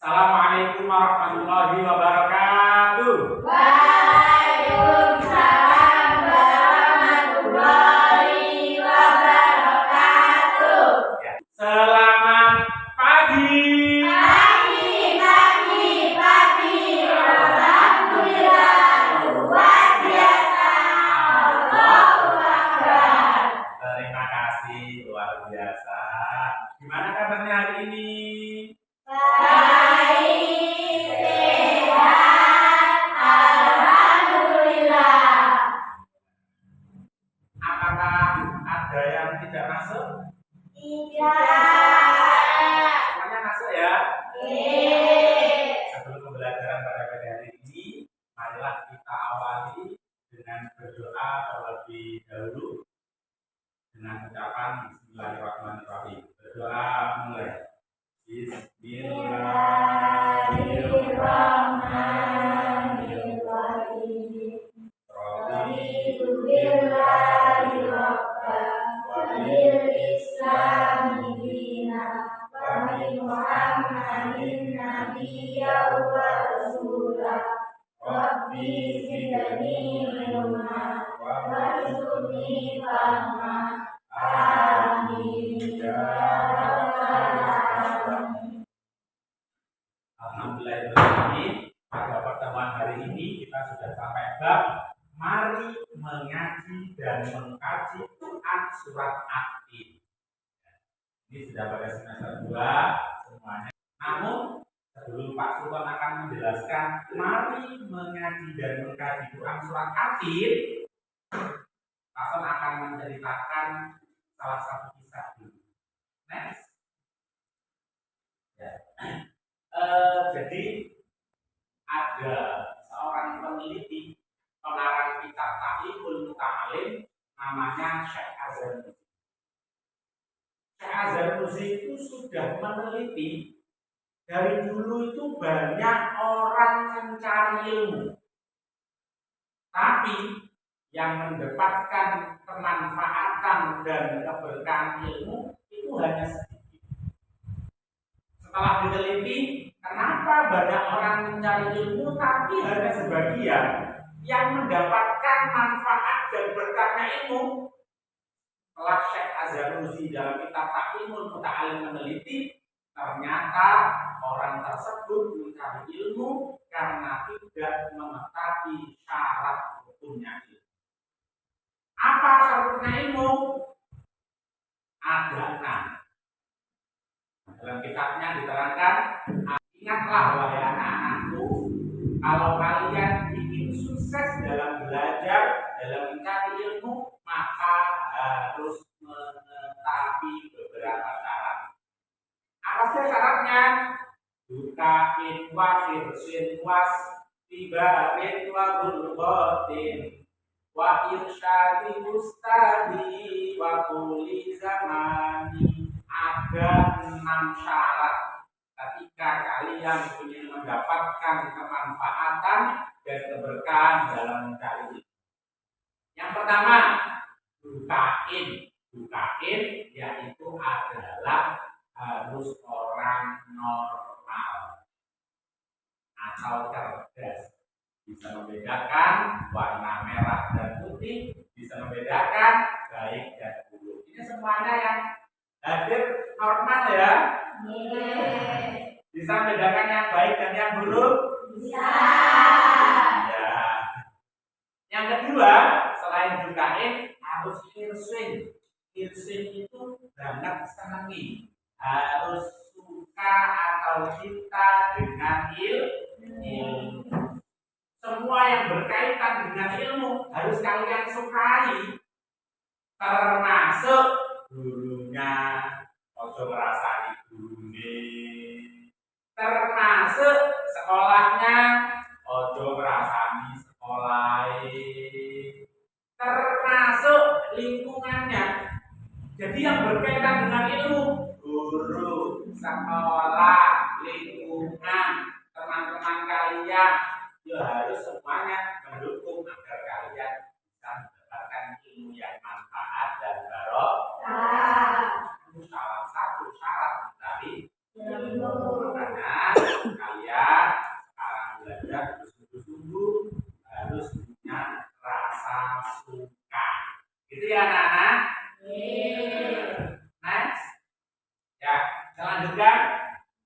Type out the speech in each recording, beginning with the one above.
Assalamualaikum warahmatullahi wabarakatuh. Waalaikumsalam warahmatullahi wabarakatuh. Selamat pagi. Pagi. Alhamdulillah, luar biasa. Allahu Akbar. Terima kasih, luar biasa. Gimana kabarnya hari ini? Baik, sehat, alhamdulillah. Apakah ada yang tidak masuk? Tidak. Semuanya masuk ya? Oke. Sebelum pembelajaran pada pagi hari ini, marilah kita awali dengan berdoa terlebih dahulu dengan ucapan Bismillahirrahmanirrahim. Berdoa mulai. Bismillahirrahmanirrahim. Raditu billahi rabban wa bil islami dinan wa bi Muhammadin nabiyyan wa rasulah. Rabbi zidni ilma warzuqni fahma. Amin ya rabbal alamin. Alhamdulillah, pada pertemuan hari ini kita sudah sampai bab mari mengaji dan mengkaji Quran surat At-Tin. Ini sudah pada semester 2 semuanya. Namun sebelum Pak Sultan akan menjelaskan mari mengaji dan mengkaji Quran surat At-Tin, Pak Sultan akan menceritakan salah satu kisah dulu. Next. Ya. Jadi ada seorang peneliti pengarang kitab Ta'limul Muta'alim namanya Syekh Azhar. Syekh Azhar itu sudah meneliti dari dulu itu banyak orang mencari ilmu, tapi yang mendapatkan kemanfaatan dan keberkahan ilmu itu hanya sedikit. Setelah diteliti, kenapa banyak orang mencari ilmu tapi hanya sebagian yang mendapatkan manfaat dan berkahnya ilmu? Setelah Syekh Az-Zarnuji dalam kitab Ta'limul Muta'alim meneliti, ternyata orang tersebut mencari ilmu karena tidak mengetahui syarat hukumnya ilmu. Apa syaratnya ilmu? Ada 6. Dalam kitabnya diterangkan, ingatlah wahai anak-anakku, kalau kalian ingin sukses dalam belajar, dalam mencari ilmu, maka harus mengetahui beberapa syarat. Apa sih syaratnya? Dukain wa firsin was tibarin wa gulbatin wa irsyadi ustadi wa kuli zamani. Ada 6 syarat ketika kalian ingin mendapatkan kemanfaatan dan keberkahan dalam mencari ilmu. Yang pertama, dukain yaitu adalah harus orang normal atau cerdas, bisa membedakan warna merah dan putih, bisa membedakan baik dan buruk. Ini semuanya yang hadir normal ya. Bisa membedakan yang baik dan yang buruk? Bisa. Ya. Yang kedua, selain dukain, harus irsin. Irsin itu banget senangi, harus suka atau cinta dengan ilmu. Semua yang berkaitan dengan ilmu harus kalian sukai, termasuk gurunya, ojo ngrasani gurune, termasuk sekolahnya, ojo ngrasani sekolahe, termasuk lingkungannya. Jadi yang berkaitan dengan ilmu, guru, sekolah, lingkungan, teman-teman kalian, ya harus semuanya mendukung agar kalian bisa mendapatkan ilmu yang manfaat dan barokah. Itu salah satu syarat dari ilmu. Makanya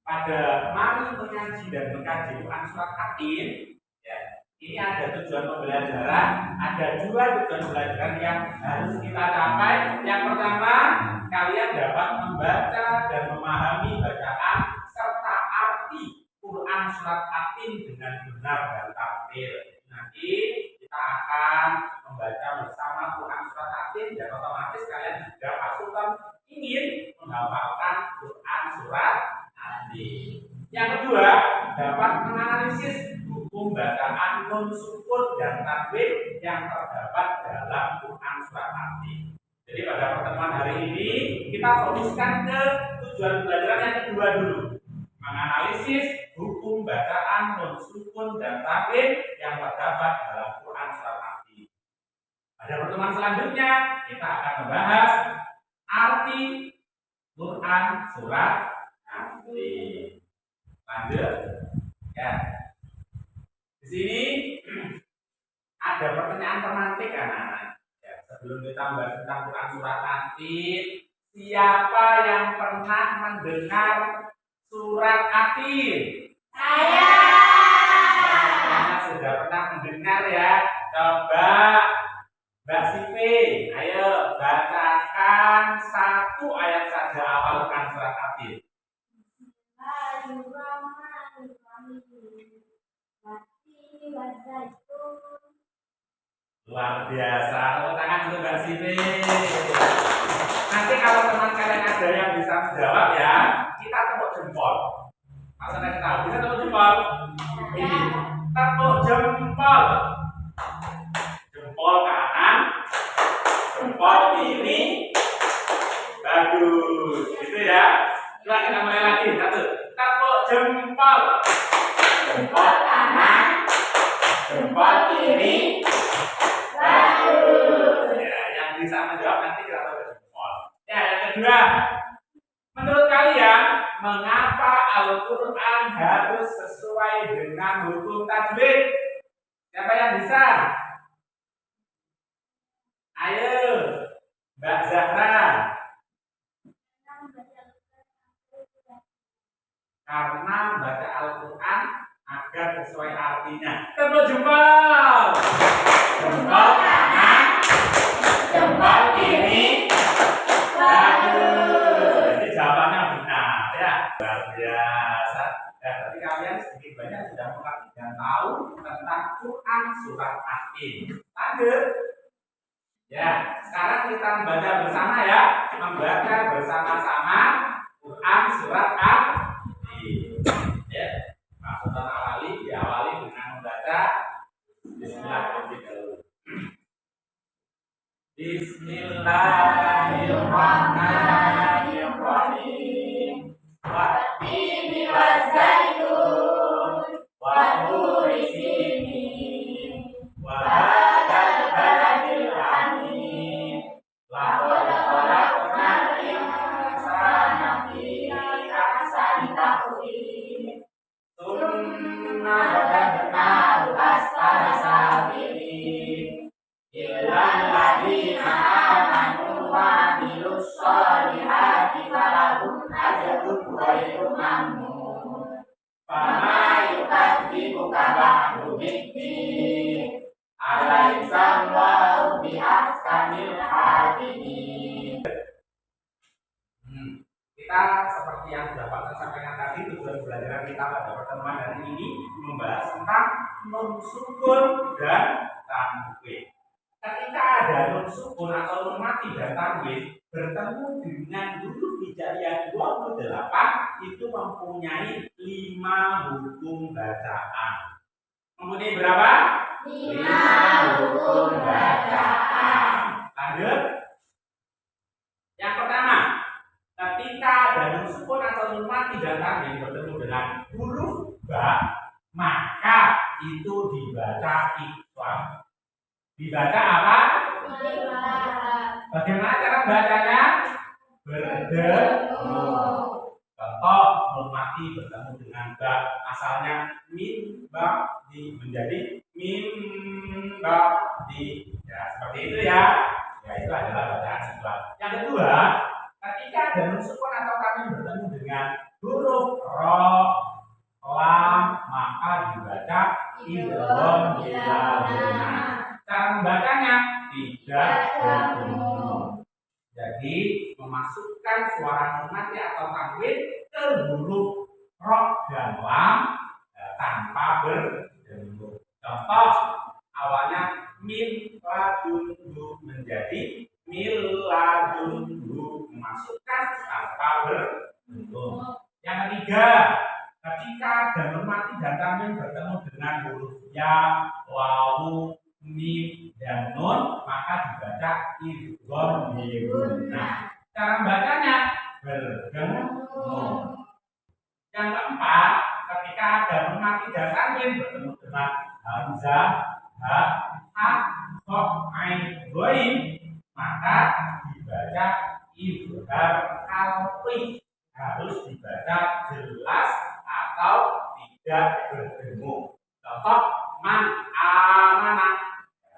pada mari mengaji dan mengkaji Quran surat Atin, ya, ini ada tujuan pembelajaran, ada dua tujuan pembelajaran yang harus kita capai. Yang pertama, kalian dapat membaca dan memahami bacaan serta arti Quran surat Atin dengan benar dan tartil. Nanti kita akan membaca bersama Quran surat Atin dan otomatis kalian juga pasukan ingin menghafalkan Quran surat Atin. Yang kedua, dapat menganalisis hukum bacaan nun sukun dan tanwin yang terdapat dalam Quran surat Atin. Jadi pada pertemuan hari ini kita fokuskan ke tujuan pelajaran yang kedua dulu, menganalisis hukum bacaan nun sukun dan tanwin yang terdapat dalam Quran surat Atin. Pada pertemuan selanjutnya kita akan membahas arti Quran surat Atin. Lanjut, ya. Di sini ada pertanyaan pemantik anak-anak. Ya, sebelum kita membahas tentang Quran surat Atin, siapa yang pernah mendengar surat Atin? Saya. Nah, sudah pernah mendengar ya. Coba Mbak Sivi, ayo bacakan satu ayat saja hafalkan surat Atin. Luar biasa, tepuk tangan untuk Mbak Sivi. Nanti kalau teman kalian ada yang bisa menjawab ya, kita tepuk jempol. Maksudnya kita bisa tepuk jempol. Ini tepuk jempol. Jempol kanan, jempol kiri. Bagus, gitu ya. Coba kita mulai lagi. Satu, tepuk jempol. Jempol kanan, jempol kiri. Bagus. Ya, yang bisa menjawab nanti kita tepuk jempol. Ya, yang kedua, menurut kalian mengapa Al-Quran harus sesuai dengan hukum tajwid? Siapa yang bisa? Ayo, Mbak Zahra. Karena baca Al-Quran agar sesuai artinya. Tepuk jempol. Jempol kanan, jempol kiri. Bagus. Jadi jawabannya benar ya. Luar biasa. Ya, berarti kalian sedikit banyak sudah mengerti dan tahu tentang Quran surat Atin. Lanjut. Ya, sekarang kita membaca bersama ya. Membaca bersama-sama Quran surat Atin. Ya, Maksudnya awali diawali dengan membaca Bismillahirrahmanirrahim. Bismillahirrahmanirrahim. Wattini wazzaitun wa turi sinin wa hadzal baladil amin. Laqad khalaqnal insana fi ahsani taqwim. Tsumma radadnahu asfala safilin. Illal ladzina amanu wa amilus sholihati falahum ajrun ghairu mamnun. Fama yukadzibuka ba'du biddin. Alaysa Allahu bi ahkamil hakimin. Kita seperti yang dapat saya sampaikan tadi, tujuan pembelajaran kita pada pertemuan hari ini membahas tentang nun sukun dan tanwin. Ketika ada nun sukun atau nun mati dan tanwin bertemu dengan huruf hijaiyah 28, itu mempunyai 5 hukum bacaan. Mempunyai berapa? 5 hukum bacaan. Lanjut. Yang pertama, ketika ada nun sukun atau nun mati dan tanwin bertemu dengan huruf ba, maka itu dibaca ikhfa. Dibaca apa? Bagaimana cara bacanya? Berdemu. Contoh, nun mati bertemu dengan ba, asalnya min ba di menjadi min ba di. Ya, seperti itu ya. Ya, itu adalah bacaan ikhfa. Yang kedua, ketika ada nun sukun atau tanwin bertemu dengan huruf ro, lam, maka dibaca idgham bila guna. Cara membacanya tidak berguna. Jadi memasukkan suara nun mati atau tanwin ke huruf ro dan lam tanpa berdengung. Contoh awalnya min ladunhu menjadi mil ladunhu, memasukkan tanpa berdengung. Yang ketiga, ketika ada nun mati dan tanwin bertemu dengan huruf ya, wawu, mim dan nun maka dibaca idgham bila. Cara bacanya berdengung. Yang keempat, ketika ada nun mati dan tanwin bertemu dengan hamzah, ha, ha, kha, ain, ghain maka dibaca idgham khalqi, harus dibaca jelas atau tidak berdengung. Contoh man amana,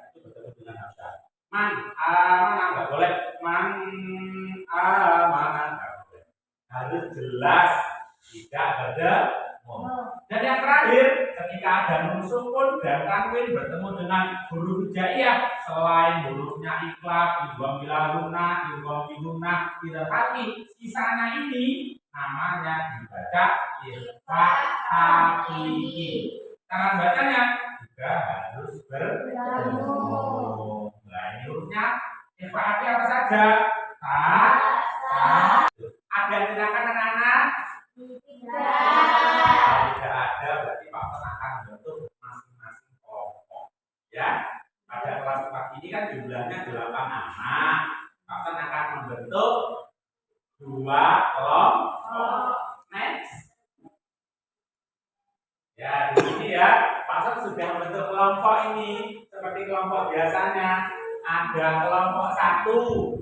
itu bertemu dengan hamzah. Man amana nggak boleh, man amana nggak boleh, harus jelas tidak berdengung. Dan yang terakhir, ketika ada nun sukun dan tanwin bertemu dengan huruf hijaiyah selain hurufnya iklab, idgham bila guna, idgham biguna, tidak hati, sisanya ini namanya dibaca ikhfa haqiqi. Cara bacanya juga harus berdengung. Nah, ini hurufnya ikhfa haqiqi apa saja? Ta, sa. Ada yang tindakan anak-anak? Tidak ada, berarti Pak akan membentuk masing-masing kelompok. Ya, pada kelas 4 ini kan jumlahnya 8 anak. Pak akan membentuk 2 kelompok. Next. Ya, di sini ya, Pak sudah membentuk kelompok ini seperti kelompok biasanya. Ada kelompok 1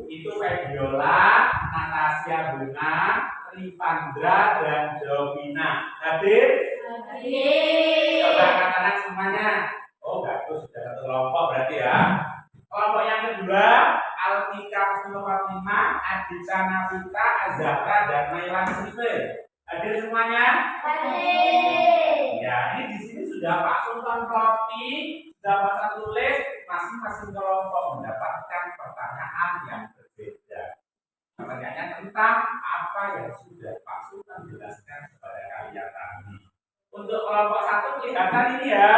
itu Febiola, Natasha Bunga, Rivandra dan Jovina. Hadir? Hadir. Coba anak-anak semuanya. Oh, bagus, sudah satu kelompok berarti ya. Kelompok yang kedua, Altika Fatimah, Adita Nafita, Azhara dan Nailan Sifir. Hadir semuanya? Hadir. Ya, ini di sini sudah Pak Sultan Roti, sudah Pak tulis, masing-masing kelompok mendapatkan pertanyaan yang berbeda. Pertanyaannya tentang apa yang sudah Pak Sultan jelaskan kepada kalian tadi. Untuk kelompok 1 kelihatan ini ya.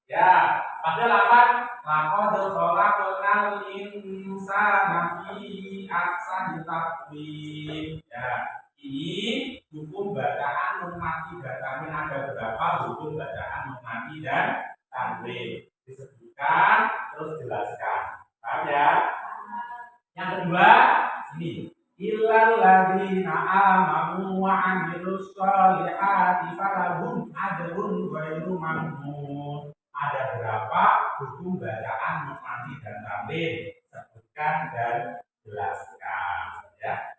Ya, pada lafaz laqad khalaqnal insana fi ahsani taqwim. Ya, ini hukum bacaan nun mati dan tanwin ada berapa hukum bacaan nun mati dan tanwin disebutkan terus jelaskan. Paham ya? Yang kedua ini illal ladzina amanu wa 'amilus sholihati falahum ajrun ghairu mamnun. Ada berapa hukum bacaan nun mati dan tanwin? Sebutkan dan jelaskan ya.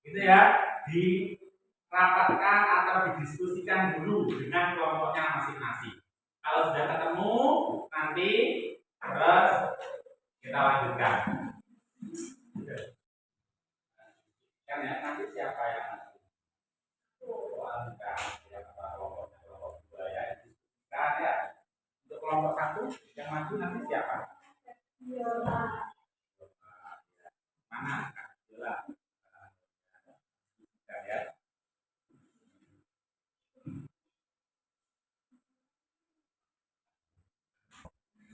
Gitu ya, dirapatkan atau didiskusikan dulu dengan kelompoknya masing-masing. Kalau sudah ketemu nanti terus kita lanjutkan. Kan ya, nanti siapa yang kelompok 2 ya. Nah, ya. Untuk kelompok 1 yang maju nanti siapa? Mana? Jelas. Ya.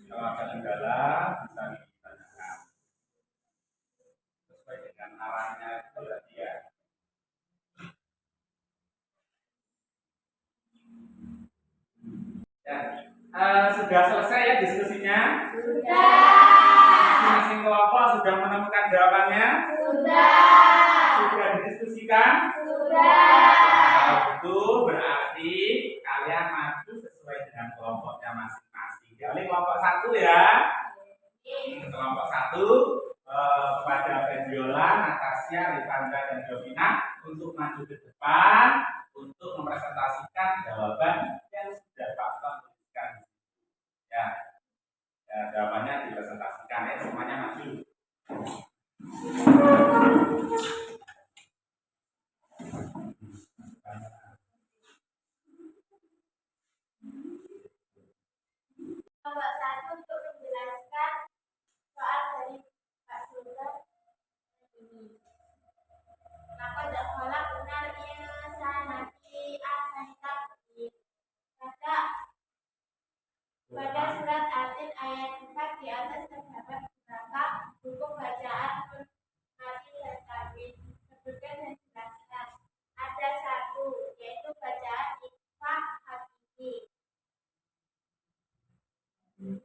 Kalau ada kendala bisa ditanyakan sesuai dengan arahnya itu tadi ya. Sudah selesai ya diskusinya? Sudah. Masing-masing kelompok sudah menemukan jawabannya? Sudah. Sudah didiskusikan? Sudah. Kalau itu berarti kalian maju sesuai dengan kelompoknya masing-masing. Jadi kelompok 1 ya. Kelompok 1 kepada Febiola, Natasha, Rivandra dan Jovina untuk maju ke depan untuk mempresentasikan jawaban yang sudah Pak tuliskan. Ya, jawabannya dipresentasikan ya, semuanya maju.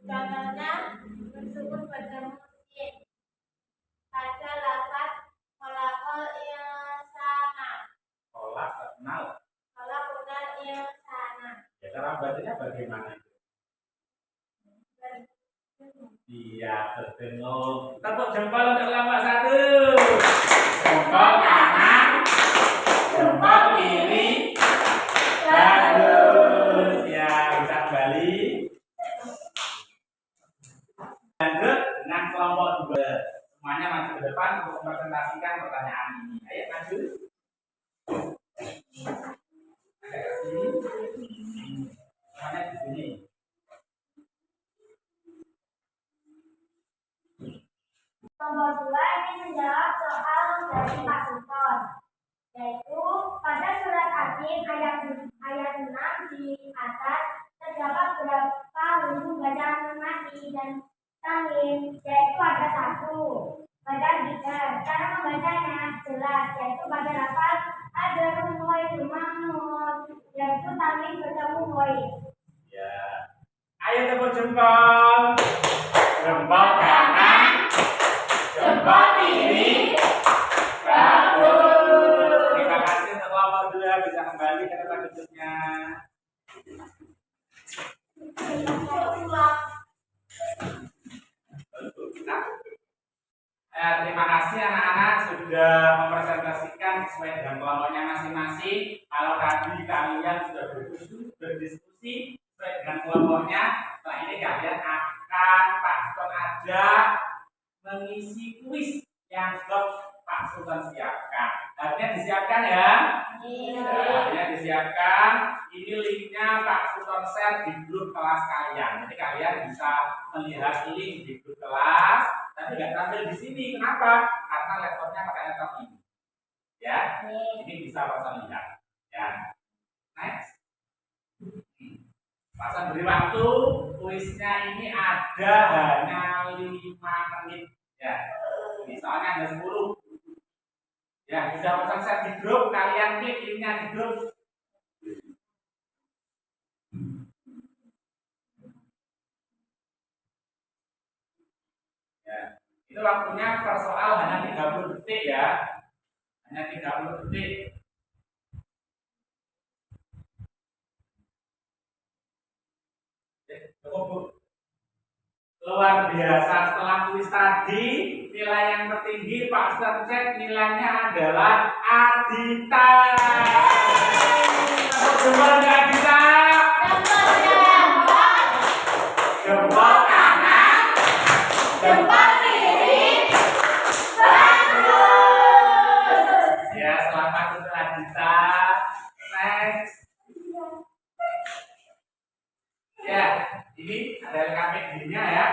Contohnya bersukun pada musim pada lafaz kolakol insana. Kolak kenal. Kolakol insana. Ya, cara bacanya bagaimana? Iya, terdengung. Tepuk jempol untuk kelompok 1. Jempol kanan, jempol kiri. Bagus. Ya, bisa kembali. Lanjut dengan kelompok 2. Semuanya maju ke depan untuk mempresentasikan pertanyaan ini. Ayo maju. Agak ke sini. Semuanya di sini. Nomor 2 ini menjawab soal dari Pak Sultan, yaitu pada surat Al-Hadid ayat 6 di atas terdapat berapa huruf bacaan mati dan tanwin, yaitu ada 1, padahal 3. Cara membacanya jelas, yaitu pada lafaz ada rumoi rumah, yaitu tanwin bertemu hoi. Ya. Ayo tepuk jempol. Jempol kanan, jempol kiri. Bagus. Terima kasih untuk kelompok 2, bisa kembali ke tempat duduknya. Terima kasih anak-anak sudah mempresentasikan sesuai dengan kelompoknya masing-masing. Kalau tadi kalian sudah berdiskusi sesuai dengan kelompoknya, setelah ini kalian akan Pak Sultan ajak mengisi kuis yang sudah Pak Sultan siapkan. Artinya disiapkan ya? Iya. Artinya disiapkan. Ini linknya Pak Sultan share di grup kelas kalian. Jadi kalian bisa melihat link di grup kelas, tapi nggak tampil di sini. Kenapa? Karena laptopnya pakai laptop ini. Ya, ini bisa pasang lihat. Ya, next. Pasang beri waktu. Kuisnya ini ada hanya 5 menit. Ya, misalnya ada 10. Ya, bisa pasang share di grup. Kalian klik linknya di grup. Ya, itu waktunya per soal hanya 30 detik ya. Hanya 30 detik. Cukup. Luar biasa, setelah kuis tadi nilai yang tertinggi Pak Ustadz cek nilainya adalah Adita. Jempol ke Adita. Jempol kanan, jempol kiri. Bagus. Ya, selamat untuk Adita. Next. Ya, ini ada LKPD-nya ya.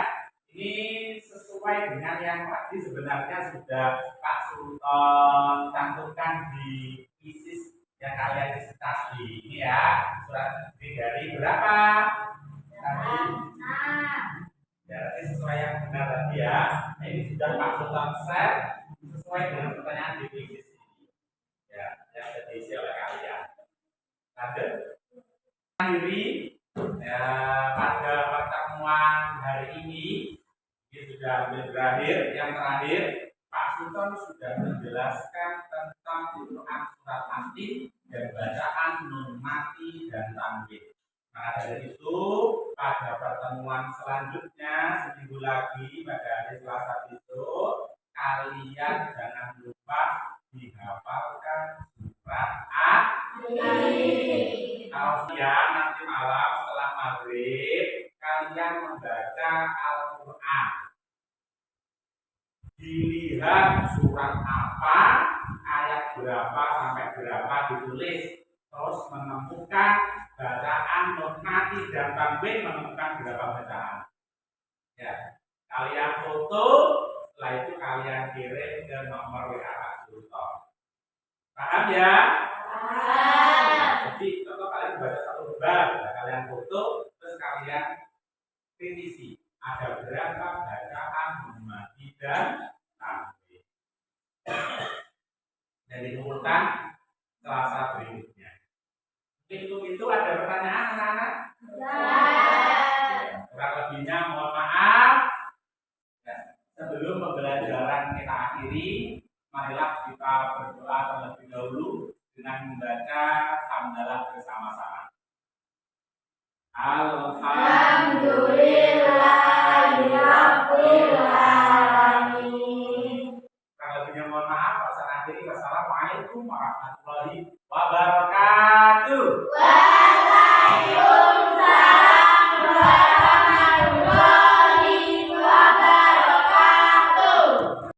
Ini sesuai dengan yang tadi sebenarnya sudah Pak Sultan cantumkan di ISIS yang kalian isi tadi. Ini ya, surat dari berapa? Tadi. Ya, ini sesuai yang benar tadi ya. Nah, ini sudah Pak Sultan share sesuai dengan pertanyaan di ISIS ini. Ya, yang diisi oleh kalian. Lanjut. Akhiri. Ya, pada pertemuan hari ini sudah berakhir. Yang terakhir, Pak Sultan sudah menjelaskan tentang Quran surat mati dan bacaan nun mati dan tanwin. Maka dari itu, pada pertemuan selanjutnya seminggu lagi pada hari Selasa besok, kalian jangan lupa dihafalkan surat Kalau siang nanti malam setelah maghrib kalian membaca Al-Quran. Dilihat surat apa, ayat berapa sampai berapa ditulis, terus menemukan bacaan nun mati dan tanwin, menemukan berapa bacaan. Ya, kalian foto, setelah itu kalian kirim ke nomor WA Pak Sultan. Paham ya? Jadi contoh kalian baca satu lembar, kalian foto, terus kalian kritisi ada berapa bacaan nun mati dan tanwin. Dan dikumpulkan Selasa berikutnya. Itu ada pertanyaan anak-anak? Ya. Kurang lebihnya mohon marilah kita berdoa terlebih dahulu dengan membaca hamdalah bersama-sama. Alhamdulillahirabbil alamin. Kurang lebihnya mohon maaf. Wassalamualaikum warahmatullahi wabarakatuh. Waalaikumsalam.